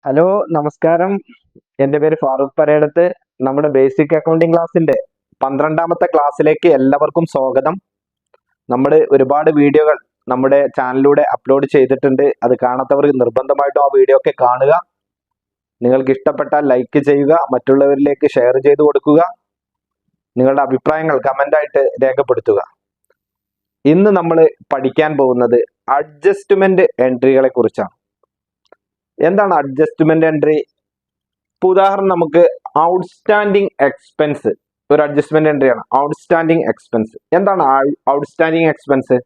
Hello, നമസ്കാരം. എൻ്റെ പേര് ഫാറൂഖ് പരേടത്ത്. നമ്മുടെ ബേസിക് അക്കൗണ്ടിംഗ് ക്ലാസ്സിന്റെ 12ാമത്തെ ക്ലാസ്സിലേക്ക് എല്ലാവർക്കും സ്വാഗതം. നമ്മൾ ഒരുപാട് വീഡിയോകൾ നമ്മുടെ ചാനലിലൂടെ അപ്ലോഡ് ചെയ്തിട്ടുണ്ട്. അത് കാണാത്തവർ നിർബന്ധമായിട്ടും ആ വീഡിയോ ഒക്കെ കാണുക. നിങ്ങൾക്ക് ഇഷ്ടപ്പെട്ടാൽ ലൈക്ക് ചെയ്യുക, മറ്റുള്ളവരിലേക്ക് ഷെയർ ചെയ്ത് കൊടുക്കുക, നിങ്ങളുടെ അഭിപ്രായങ്ങൾ കമൻ്റായിട്ട് രേഖപ്പെടുത്തുക. ഇന്ന് നമ്മൾ പഠിക്കാൻ പോകുന്നത് അഡ്ജസ്റ്റ്മെന്റ് എൻട്രികളെ കുറിച്ചാണ്. എന്താണ് അഡ്ജസ്റ്റ്മെന്റ് എൻട്രി? ഇപ്പോൾ ഉദാഹരണം നമുക്ക് ഔട്ട്സ്റ്റാൻഡിങ് എക്സ്പെൻസ് ഒരു അഡ്ജസ്റ്റ്മെന്റ് എൻട്രിയാണ്. ഔട്ട്സ്റ്റാൻഡിങ് എക്സ്പെൻസ് എന്താണ്? ഔട്ട്സ്റ്റാൻഡിങ് എക്സ്പെൻസ്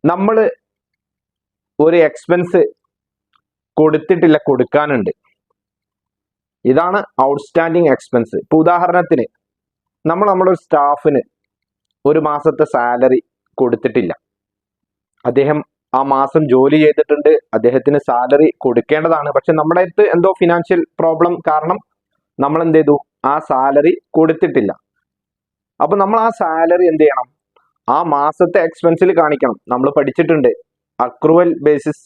നമ്മൾ ഒരു എക്സ്പെൻസ് കൊടുത്തിട്ടില്ല, കൊടുക്കാനുണ്ട്. ഇതാണ് ഔട്ട്സ്റ്റാൻഡിങ് എക്സ്പെൻസ്. ഇപ്പോൾ ഉദാഹരണത്തിന് നമ്മുടെ ഒരു സ്റ്റാഫിന് ഒരു മാസത്തെ സാലറി കൊടുത്തിട്ടില്ല. അദ്ദേഹം ആ മാസം ജോലി ചെയ്തിട്ടുണ്ട്, അദ്ദേഹത്തിന് സാലറി കൊടുക്കേണ്ടതാണ്. പക്ഷെ നമ്മുടെ അടുത്ത് എന്തോ ഫിനാൻഷ്യൽ പ്രോബ്ലം കാരണം നമ്മൾ എന്ത് ചെയ്തു? ആ സാലറി കൊടുത്തിട്ടില്ല. അപ്പൊ നമ്മൾ ആ സാലറി എന്ത് ചെയ്യണം? ആ മാസത്തെ എക്സ്പെൻസിൽ കാണിക്കണം. നമ്മൾ പഠിച്ചിട്ടുണ്ട് അക്രൂവൽ ബേസിസ്,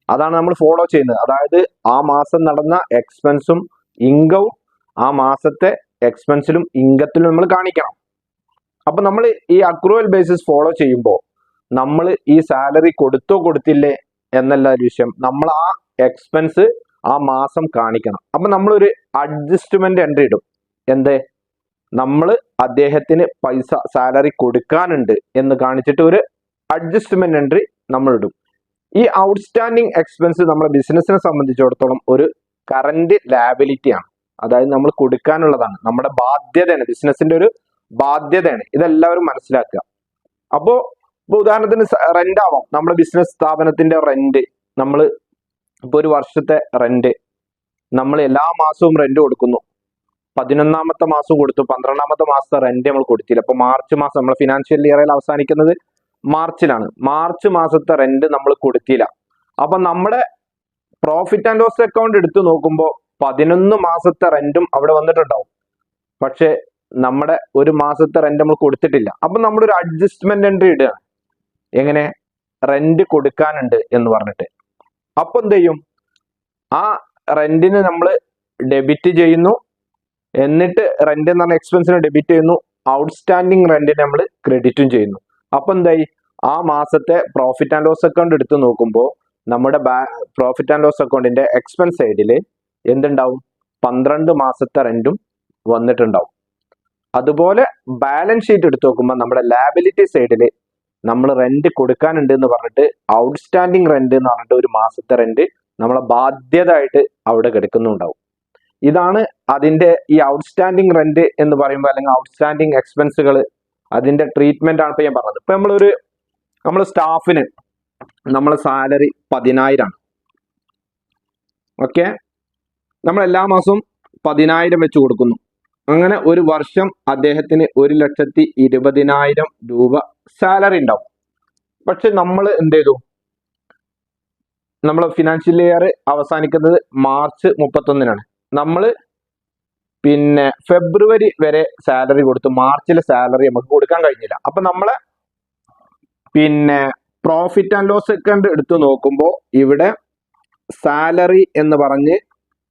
അതാണ് നമ്മൾ ഫോളോ ചെയ്യുന്നത്. അതായത് ആ മാസം നടന്ന എക്സ്പെൻസും ഇൻകവും ആ മാസത്തെ എക്സ്പെൻസിലും ഇൻകത്തിലും നമ്മൾ കാണിക്കണം. അപ്പൊ നമ്മൾ ഈ അക്രൂവൽ ബേസിസ് ഫോളോ ചെയ്യുമ്പോൾ നമ്മൾ ഈ സാലറി കൊടുത്തോ കൊടുത്തില്ലേ എന്നല്ല ഒരു വിഷയം, നമ്മൾ ആ എക്സ്പെൻസ് ആ മാസം കാണിക്കണം. അപ്പൊ നമ്മളൊരു അഡ്ജസ്റ്റ്മെന്റ് എൻട്രി ഇടും. എന്ത്? നമ്മൾ അദ്ദേഹത്തിന് പൈസ സാലറി കൊടുക്കാനുണ്ട് എന്ന് കാണിച്ചിട്ട് ഒരു അഡ്ജസ്റ്റ്മെന്റ് എൻട്രി നമ്മൾ ഇടും. ഈ ഔട്ട്സ്റ്റാൻഡിങ് എക്സ്പെൻസ് നമ്മുടെ ബിസിനസിനെ സംബന്ധിച്ചിടത്തോളം ഒരു കറന്റ് ലാബിലിറ്റി ആണ്. അതായത് നമ്മൾ കൊടുക്കാനുള്ളതാണ്, നമ്മുടെ ബാധ്യതയാണ്, ബിസിനസിന്റെ ഒരു ബാധ്യതയാണ്. ഇതെല്ലാവരും മനസ്സിലാക്കുക. അപ്പോ ഉദാഹരണത്തിന് റെന്റ് ആവാം. നമ്മുടെ ബിസിനസ് സ്ഥാപനത്തിന്റെ റെന്റ്, നമ്മൾ ഇപ്പൊ ഒരു വർഷത്തെ റെന്റ് നമ്മൾ എല്ലാ മാസവും റെന്റ് കൊടുക്കുന്നു. 11ാമത്തെ മാസം കൊടുത്തു, 12ാമത്തെ മാസത്തെ റെന്റ് നമ്മൾ കൊടുത്തില്ല. അപ്പൊ മാർച്ച് മാസം, നമ്മൾ ഫിനാൻഷ്യൽ ഇയറിൽ അവസാനിക്കുന്നത് മാർച്ചിലാണ്. മാർച്ച് മാസത്തെ റെന്റ് നമ്മൾ കൊടുത്തില്ല. അപ്പൊ നമ്മുടെ പ്രോഫിറ്റ് ആൻഡ് ലോസ് അക്കൗണ്ട് എടുത്തു നോക്കുമ്പോൾ 11 മാസത്തെ റെന്റും അവിടെ വന്നിട്ടുണ്ടാവും. പക്ഷെ നമ്മുടെ ഒരു മാസത്തെ റെന്റ് നമ്മൾ കൊടുത്തിട്ടില്ല. അപ്പൊ നമ്മളൊരു അഡ്ജസ്റ്റ്മെന്റ് എൻട്രി ഇടുക. എങ്ങനെ? റെന്റ് കൊടുക്കാനുണ്ട് എന്ന് പറഞ്ഞിട്ട്. അപ്പൊ എന്ത് ചെയ്യും? ആ റെന്റിന് നമ്മൾ ഡെബിറ്റ് ചെയ്യുന്നു, എന്നിട്ട് റെന്റ് എന്ന് പറഞ്ഞ എക്സ്പെൻസിന് ഡെബിറ്റ് ചെയ്യുന്നു, ഔട്ട്സ്റ്റാൻഡിങ് റെന്റിന് നമ്മൾ ക്രെഡിറ്റും ചെയ്യുന്നു. അപ്പൊ എന്തായി? ആ മാസത്തെ പ്രോഫിറ്റ് ആൻഡ് ലോസ് അക്കൗണ്ട് എടുത്ത് നോക്കുമ്പോൾ നമ്മുടെ പ്രോഫിറ്റ് ആൻഡ് ലോസ് അക്കൗണ്ടിന്റെ എക്സ്പെൻസ് സൈഡിൽ എന്തുണ്ടാവും? 12 മാസത്തെ റെന്റും വന്നിട്ടുണ്ടാവും. അതുപോലെ ബാലൻസ് ഷീറ്റ് എടുത്ത് നോക്കുമ്പോൾ നമ്മുടെ ലാബിലിറ്റി സൈഡിൽ നമ്മൾ റെന്റ് കൊടുക്കാനുണ്ട് എന്ന് പറഞ്ഞിട്ട് ഔട്ട്സ്റ്റാൻഡിങ് റെന്റ് എന്ന് പറഞ്ഞിട്ട് ഒരു മാസത്തെ റെന്റ് നമ്മളെ ബാധ്യത ആയിട്ട് അവിടെ കിടക്കുന്നുണ്ടാവും. ഇതാണ് അതിന്റെ ഈ ഔട്ട്സ്റ്റാൻഡിങ് റെന്റ് എന്ന് പറയുമ്പോൾ, അല്ലെങ്കിൽ ഔട്ട്സ്റ്റാൻഡിങ് എക്സ്പെൻസുകൾ, അതിന്റെ ട്രീറ്റ്മെന്റ് ആണ് ഇപ്പൊ ഞാൻ പറഞ്ഞത്. ഇപ്പൊ നമ്മൾ സ്റ്റാഫിന് നമ്മളെ സാലറി 10,000 ആണ്. ഓക്കെ, നമ്മൾ എല്ലാ മാസവും 10,000 വെച്ച് കൊടുക്കുന്നു. അങ്ങനെ ഒരു വർഷം അദ്ദേഹത്തിന് 1,20,000 രൂപ സാലറി ഉണ്ടാവും. പക്ഷെ നമ്മൾ എന്ത് ചെയ്തു? നമ്മൾ ഫിനാൻഷ്യൽ ഇയർ അവസാനിക്കുന്നത് മാർച്ച് 31-നാണ്. നമ്മൾ പിന്നെ ഫെബ്രുവരി വരെ സാലറി കൊടുത്തു, മാർച്ചിലെ സാലറി നമുക്ക് കൊടുക്കാൻ കഴിഞ്ഞില്ല. അപ്പൊ നമ്മളെ പിന്നെ പ്രോഫിറ്റ് ആൻഡ് ലോസ് അക്കൗണ്ട് എടുത്തു നോക്കുമ്പോൾ ഇവിടെ സാലറി എന്ന് പറഞ്ഞ്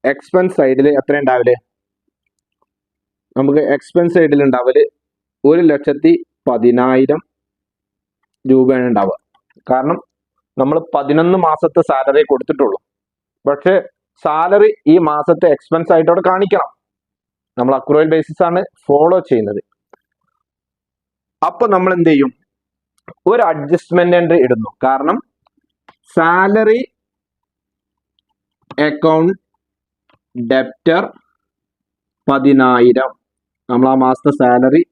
എക്സ്പെൻസ് സൈഡിൽ എത്ര ഉണ്ടാവില്ലേ? നമുക്ക് എക്സ്പെൻസ് സൈഡിൽ ഉണ്ടാവല് 1,10,000 രൂപയാണ് ഉണ്ടാവുക. കാരണം നമ്മൾ 11 മാസത്തെ സാലറി കൊടുത്തിട്ടുള്ളൂ. പക്ഷെ സാലറി ഈ മാസത്തെ എക്സ്പെൻസ് ആയിട്ട് അവിടെ കാണിക്കണം. നമ്മൾ അക്രൂവൽ ബേസിസ് ആണ് ഫോളോ ചെയ്യുന്നത്. അപ്പൊ നമ്മൾ എന്ത് ചെയ്യും? ഒരു അഡ്ജസ്റ്റ്മെന്റ് എൻട്രി ഇടുന്നു. കാരണം സാലറി അക്കൗണ്ട് ഡെപ്റ്റർ 10,000, നമ്മൾ ആ മാസത്തെ സാലറി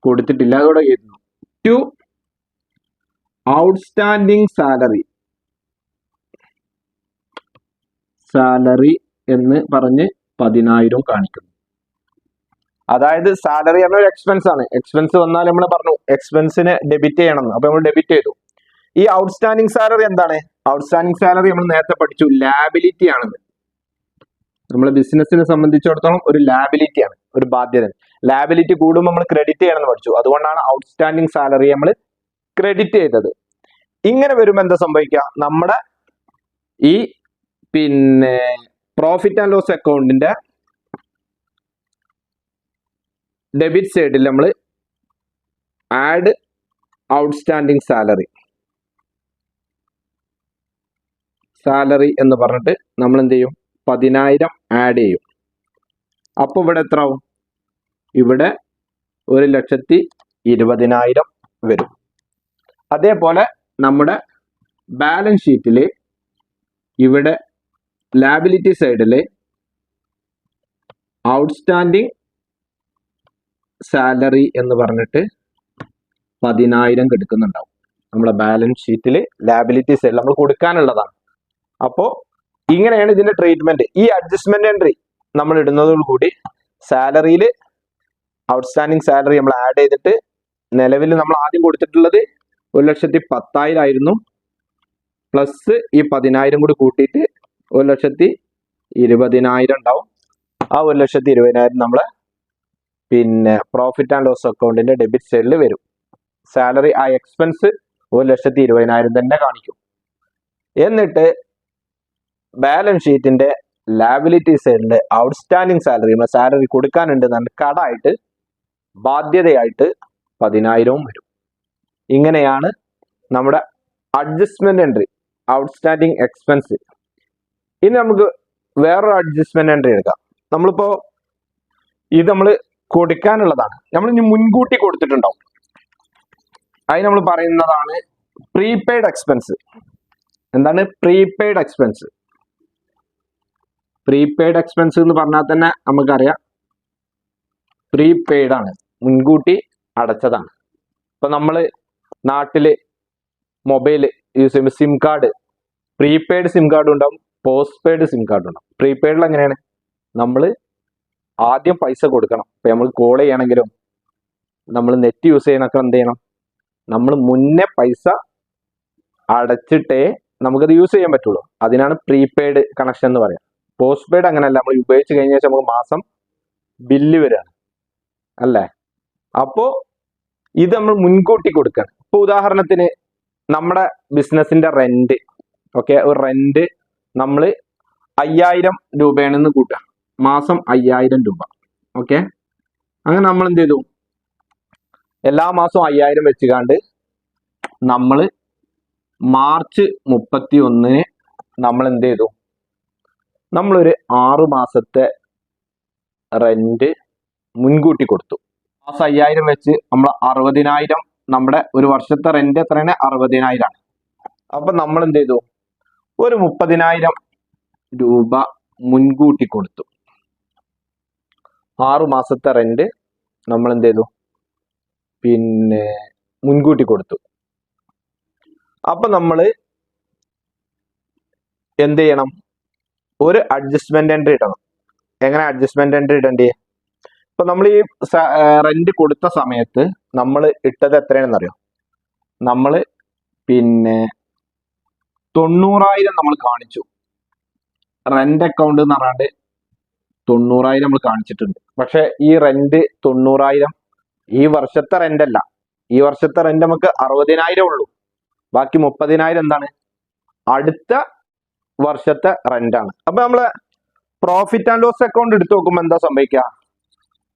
കൊടുത്തിട്ടില്ല, അതോടെ എഴുതുന്നു. ടു ഔട്ട്സ്റ്റാൻഡിങ് സാലറി എന്ന് പറഞ്ഞ് 10,000 കാണിക്കുന്നു. അതായത് സാലറി എന്നൊരു എക്സ്പെൻസ് ആണ്. എക്സ്പെൻസ് വന്നാൽ നമ്മൾ പറഞ്ഞു എക്സ്പെൻസിന് ഡെബിറ്റ് ചെയ്യണം. അപ്പൊ നമ്മൾ ഡെബിറ്റ് ചെയ്തു. ഈ ഔട്ട്സ്റ്റാൻഡിങ് സാലറി എന്താണ്? ഔട്ട്സ്റ്റാൻഡിങ് സാലറി നമ്മൾ നേരത്തെ പഠിച്ചു, ലാബിലിറ്റി ആണെന്ന്. നമ്മൾ ബിസിനസിനെ സംബന്ധിച്ചിടത്തോളം ഒരു ലാബിലിറ്റി ആണ്, ഒരു ബാധ്യത. ലാബിലിറ്റി കൂടുമ്പോൾ നമ്മൾ ക്രെഡിറ്റ് ചെയ്യണമെന്ന് പഠിച്ചു. അതുകൊണ്ടാണ് ഔട്ട്സ്റ്റാൻഡിങ് സാലറി നമ്മൾ ക്രെഡിറ്റ് ചെയ്തത്. ഇങ്ങനെ വരുമ്പോൾ എന്താ സംഭവിക്കുക? നമ്മുടെ ഈ പിന്നെ പ്രോഫിറ്റ് ആൻഡ് ലോസ് അക്കൗണ്ടിന്റെ ഡെബിറ്റ് സൈഡിൽ നമ്മൾ ആഡ് ഔട്ട്സ്റ്റാൻഡിങ് സാലറി എന്ന് പറഞ്ഞിട്ട് നമ്മൾ എന്ത് ചെയ്യും, 10,000 ആഡ് ചെയ്യും. അപ്പോൾ ഇവിടെ എത്ര ആവും? ഇവിടെ 1,20,000 വരും. അതേപോലെ നമ്മുടെ ബാലൻസ് ഷീറ്റിൽ ഇവിടെ ലാബിലിറ്റി സൈഡിൽ ഔട്ട്സ്റ്റാൻഡിങ് സാലറി എന്ന് പറഞ്ഞിട്ട് 10,000 എടുക്കുന്നുണ്ടാവും. നമ്മുടെ ബാലൻസ് ഷീറ്റിൽ ലാബിലിറ്റി സൈഡിൽ നമ്മൾ കൊടുക്കാനുള്ളതാണ്. അപ്പോൾ ഇങ്ങനെയാണ് ഇതിന്റെ ട്രീറ്റ്മെന്റ്. ഈ അഡ്ജസ്റ്റ്മെന്റ് എൻട്രി നമ്മൾ ഇടുന്നതോടുകൂടി സാലറിയിൽ ഔട്ട്സ്റ്റാൻഡിങ് സാലറി നമ്മൾ ആഡ് ചെയ്തിട്ട്, നിലവിൽ നമ്മൾ ആദ്യം കൊടുത്തിട്ടുള്ളത് 1,10,000 ആയിരുന്നു, പ്ലസ് ഈ 10,000 കൂടി കൂട്ടിയിട്ട് 1,20,000 ഉണ്ടാവും. ആ 1,20,000 നമ്മളെ പിന്നെ പ്രോഫിറ്റ് ആൻഡ് ലോസ് അക്കൗണ്ടിന്റെ ഡെബിറ്റ് സൈഡിൽ വരും. സാലറി ആ എക്സ്പെൻസ് 1,20,000 തന്നെ കാണിക്കും. എന്നിട്ട് ബാലൻസ് ഷീറ്റിന്റെ ലാബിലിറ്റി സൈഡിൽ ഔട്ട്സ്റ്റാൻഡിങ് സാലറി കൊടുക്കാനുണ്ട് എന്നാണ് കടായിട്ട് ബാധ്യതയായിട്ട് 10,000 വരും. ഇങ്ങനെയാണ് നമ്മുടെ അഡ്ജസ്റ്റ്മെന്റ് എൻട്രി, ഔട്ട്സ്റ്റാൻഡിങ് എക്സ്പെൻസ്. ഇനി നമുക്ക് വേറൊരു അഡ്ജസ്റ്റ്മെന്റ് എൻട്രി എടുക്കാം. നമ്മളിപ്പോ ഇത് നമ്മൾ കൊടുക്കാനുള്ളതാണ്, നമ്മൾ ഇനി മുൻകൂട്ടി കൊടുത്തിട്ടുണ്ടാവും. അതിന് നമ്മൾ പറയുന്നതാണ് പ്രീപെയ്ഡ് എക്സ്പെൻസ്. എന്താണ് പ്രീപെയ്ഡ് എക്സ്പെൻസ്? പ്രീപെയ്ഡ് എക്സ്പെൻസ് എന്ന് പറഞ്ഞാൽ തന്നെ നമുക്കറിയാം പ്രീപെയ്ഡ് ആണ്, മുൻകൂട്ടി അടച്ചതാണ്. ഇപ്പൊ നമ്മൾ നാട്ടില് മൊബൈൽ യൂസ് ചെയ്യുമ്പോൾ SIM card, prepaid SIM card ഉണ്ടാവും, പോസ്റ്റ് പെയ്ഡ് സിം കാർഡ് ഉണ്ടാവും. പ്രീപെയ്ഡിൽ എങ്ങനെയാണ്? നമ്മൾ ആദ്യം പൈസ കൊടുക്കണം. ഇപ്പൊ നമ്മൾ കോൾ ചെയ്യണമെങ്കിലും നമ്മൾ നെറ്റ് യൂസ് ചെയ്യണമൊക്കെ എന്ത് ചെയ്യണം? നമ്മൾ മുന്നേ പൈസ അടച്ചിട്ടേ നമുക്കത് യൂസ് ചെയ്യാൻ പറ്റുള്ളൂ. അതിനാണ് പ്രീപെയ്ഡ് കണക്ഷൻ എന്ന് പറയാം. പോസ്റ്റ് പെയ്ഡ് അങ്ങനെയല്ല, നമ്മൾ ഉപയോഗിച്ച് കഴിഞ്ഞ ശേഷം നമുക്ക് മാസം ബില്ല് വരികയാണ് അല്ലേ? അപ്പോൾ ഇത് നമ്മൾ മുൻകൂട്ടി കൊടുക്കണം. ഇപ്പൊ ഉദാഹരണത്തിന് നമ്മുടെ ബിസിനസിന്റെ റെന്റ്, ഓക്കെ, ഒരു റെന്റ് നമ്മൾ 5,000 രൂപയാണെന്ന് കൂട്ടുക, മാസം 5,000 രൂപ. ഓക്കെ, അങ്ങനെ നമ്മൾ എന്ത് ചെയ്തു? എല്ലാ മാസവും 5,000 വെച്ചുകാണ്ട് നമ്മൾ മാർച്ച് 31 നമ്മൾ എന്ത് ചെയ്തു? നമ്മളൊരു 6 മാസത്തെ റെന്റ് മുൻകൂട്ടി കൊടുത്തു. മാസം 5,000 വെച്ച് നമ്മൾ 60,000, നമ്മുടെ ഒരു വർഷത്തെ റെന്റ് എത്രയാണ്? 60,000 ആണ്. അപ്പൊ നമ്മൾ എന്ത് ചെയ്തു? ഒരു 30,000 രൂപ മുൻകൂട്ടി കൊടുത്തു. 6 മാസത്തെ റെന്റ് നമ്മൾ എന്ത് ചെയ്തു? പിന്നെ മുൻകൂട്ടി കൊടുത്തു. അപ്പൊ നമ്മൾ എന്ത് ചെയ്യണം? ഒരു അഡ്ജസ്റ്റ്മെന്റ് എൻട്രി ഇടണം. എങ്ങനെ അഡ്ജസ്റ്റ്മെന്റ് എൻട്രി ഇടണ്ടേ? ഇപ്പൊ നമ്മൾ ഈ റെന്റ് കൊടുത്ത സമയത്ത് നമ്മൾ ഇട്ടത് എത്രയാണെന്നറിയോ? നമ്മൾ പിന്നെ 90,000 നമ്മൾ കാണിച്ചു. റെന്റ് അക്കൗണ്ട് എന്ന് പറഞ്ഞാണ്ട് 90,000 നമ്മൾ കാണിച്ചിട്ടുണ്ട്. പക്ഷെ ഈ റെന്റ് 90,000 ഈ വർഷത്തെ റെന്റ് അല്ല. ഈ വർഷത്തെ റെന്റ് നമുക്ക് 60,000 ഉള്ളൂ. ബാക്കി 30,000 എന്താണ്? അടുത്ത വർഷത്തെ റെന്റാണ്. അപ്പൊ നമ്മള് പ്രോഫിറ്റ് ആൻഡ് ലോസ് അക്കൗണ്ട് എടുത്തു നോക്കുമ്പോൾ എന്താ സംഭവിക്കുക?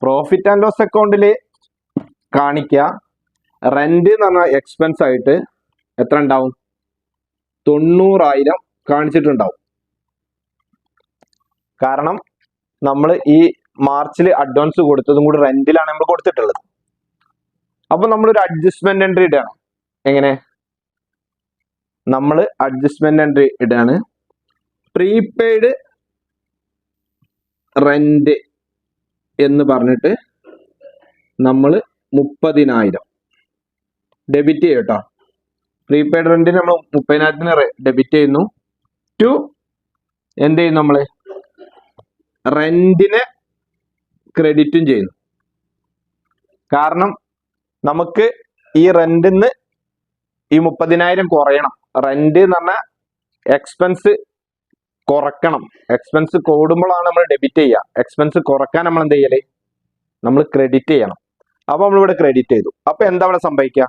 പ്രോഫിറ്റ് ആൻഡ് ലോസ് അക്കൗണ്ടിൽ കാണിക്കുക റെന്റ് എന്ന് പറഞ്ഞ എക്സ്പെൻസ് ആയിട്ട് എത്ര ഉണ്ടാവും? 90,000 കാണിച്ചിട്ടുണ്ടാവും. കാരണം നമ്മൾ ഈ മാർച്ചിൽ അഡ്വാൻസ് കൊടുത്തതും കൂടി റെന്റിലാണ് നമ്മൾ കൊടുത്തിട്ടുള്ളത്. അപ്പൊ നമ്മളൊരു അഡ്ജസ്റ്റ്മെന്റ് എൻട്രി ഇടാണ്. എങ്ങനെ? നമ്മൾ അഡ്ജസ്റ്റ്മെന്റ് എൻട്രി ഇടാണ് പ്രീപെയ്ഡ് റെന്റ് എന്ന് പറഞ്ഞിട്ട് നമ്മൾ 30,000 ഡെബിറ്റ് ചെയ്യും കേട്ടോ. പ്രീപെയ്ഡ് റെന്റിന് നമ്മൾ 30,000 ഡെബിറ്റ് ചെയ്യുന്നു. ടു എന്ത് ചെയ്യുന്നു? നമ്മൾ റെന്റിനെ ക്രെഡിറ്റും ചെയ്യുന്നു. കാരണം നമുക്ക് ഈ റെന്റിന്ന് ഈ 30,000 കുറയണം. റെന്റ് എന്ന് പറഞ്ഞാൽ എക്സ്പെൻസ് കുറക്കണം. എക്സ്പെൻസ് കൂടുമ്പോഴാണ് നമ്മൾ ഡെബിറ്റ് ചെയ്യുക. എക്സ്പെൻസ് കുറക്കാൻ നമ്മൾ എന്ത് ചെയ്യല്? നമ്മൾ ക്രെഡിറ്റ് ചെയ്യണം. അപ്പൊ നമ്മളിവിടെ ക്രെഡിറ്റ് ചെയ്തു. അപ്പൊ എന്താ ഇവിടെ സംഭവിക്കുക?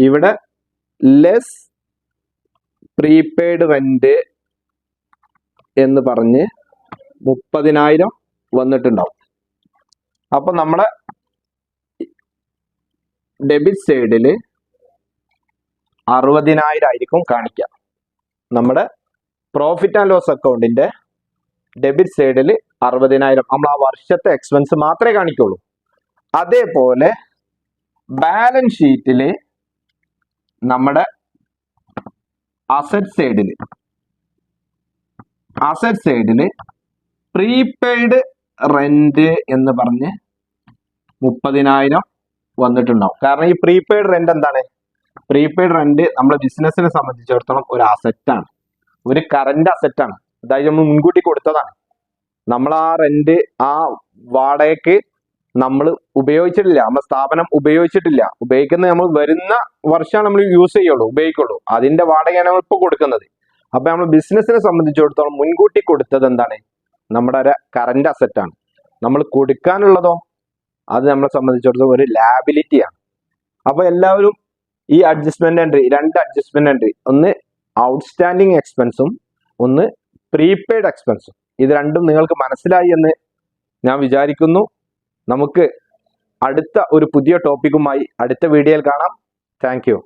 ഇവിടെ ലെസ് പ്രീപെയ്ഡ് റെന്റ് എന്ന് പറഞ്ഞ് 30,000 വന്നിട്ടുണ്ടാവും. അപ്പൊ നമ്മുടെ ഡെബിറ്റ് സൈഡിൽ 60,000 ആയിരിക്കും കാണിക്കുക. നമ്മുടെ പ്രോഫിറ്റ് ആൻഡ് ലോസ് അക്കൗണ്ടിന്റെ ഡെബിറ്റ് സൈഡിൽ 60,000 നമ്മൾ ആ വർഷത്തെ എക്സ്പെൻസ് മാത്രമേ കാണിക്കുള്ളൂ. അതേപോലെ ബാലൻസ് ഷീറ്റിൽ നമ്മുടെ അസറ്റ് സൈഡിൽ പ്രീപെയ്ഡ് റെന്റ് എന്ന് പറഞ്ഞ് 30,000 വന്നിട്ടുണ്ടാവും. കാരണം ഈ പ്രീപെയ്ഡ് റെന്റ് എന്താണ്? പ്രീപെയ്ഡ് റെന്റ് നമ്മുടെ ബിസിനസിനെ സംബന്ധിച്ചിടത്തോളം ഒരു അസറ്റാണ്, ഒരു കറന്റ് അസറ്റാണ്. അതായത് നമ്മൾ മുൻകൂട്ടി കൊടുത്തതാണ്. നമ്മൾ ആ റെന്റ്, ആ വാടകയ്ക്ക് നമ്മൾ ഉപയോഗിച്ചിട്ടില്ല, നമ്മുടെ സ്ഥാപനം ഉപയോഗിച്ചിട്ടില്ല. ഉപയോഗിക്കുന്നത് നമ്മൾ വരുന്ന വർഷമാണ് നമ്മൾ യൂസ് ചെയ്യുള്ളൂ, ഉപയോഗിക്കുള്ളൂ. അതിന്റെ വാടകയാണ് നമ്മൾ ഇപ്പോൾ കൊടുക്കുന്നത്. അപ്പൊ നമ്മൾ ബിസിനസിനെ സംബന്ധിച്ചിടത്തോളം മുൻകൂട്ടി കൊടുത്തത് എന്താണ്? നമ്മുടെ ഒരു കറന്റ് അസറ്റാണ്. നമ്മൾ കൊടുക്കാനുള്ളതോ അത് നമ്മളെ സംബന്ധിച്ചിടത്തോളം ഒരു ലാബിലിറ്റിയാണ്. അപ്പൊ എല്ലാവരും ഈ അഡ്ജസ്റ്റ്മെന്റ് എൻട്രി, 2 അഡ്ജസ്റ്റ്മെന്റ് എൻട്രി, ഒന്ന് ഔട്ട്സ്റ്റാൻഡിങ് എക്സ്പെൻസും ഒന്ന് പ്രീപെയ്ഡ് എക്സ്പെൻസും, ഇത് രണ്ടും നിങ്ങൾക്ക് മനസ്സിലായി എന്ന് ഞാൻ വിചാരിക്കുന്നു. നമുക്ക് അടുത്ത ഒരു പുതിയ ടോപ്പിക്കുമായി അടുത്ത വീഡിയോയിൽ കാണാം. Thank you.